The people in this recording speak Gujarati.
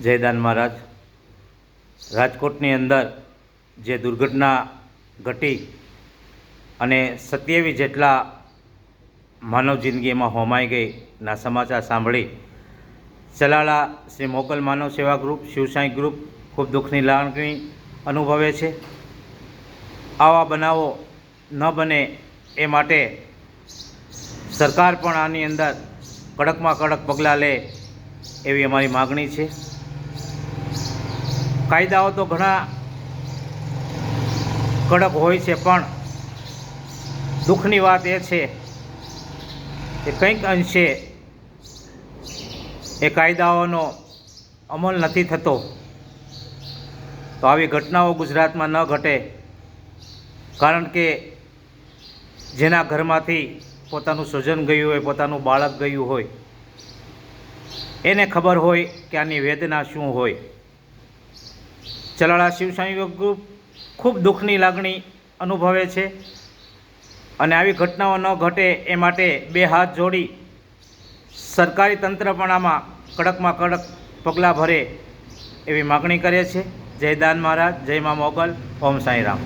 જયદાન મહારાજ, રાજકોટની અંદર જે દુર્ઘટના ઘટી અને 27 જેટલા માનવ જિંદગીમાં હોમાઈ ગઈના સમાચાર સાંભળી ચલાલા શ્રી મોગલ માનવ સેવા ગ્રુપ, શિવસાઈ ગ્રુપ ખૂબ દુઃખની લાગણી અનુભવે છે. આવા બનાવો ન બને એ માટે સરકાર પણ આની અંદર કડકમાં કડક પગલાં લે એવી અમારી માગણી છે. કાયદાઓ તો ઘણા કડક હોય છે, પણ દુઃખની વાત એ છે કે કંઈક અંશે એ કાયદાઓનો અમલ નથી થતો. તો આવી ઘટનાઓ ગુજરાતમાં ન ઘટે, કારણ કે જેના ઘરમાંથી પોતાનું સ્વજન ગયું હોય, પોતાનું બાળક ગયું હોય, એને ખબર હોય કે આની વેદના શું હોય. ચલાલા શિવસાઈ ગ્રુપ ખૂબ દુઃખની લાગણી અનુભવે છે અને આવી ઘટનાઓ ન ઘટે એ માટે બે હાથ જોડી સરકારી તંત્ર પણ આમાં કડકમાં કડક પગલાં ભરે એવી માગણી કરે છે. જય દાન મહારાજ, જય મા મોગલ, ઓમ સાંઈ રામ.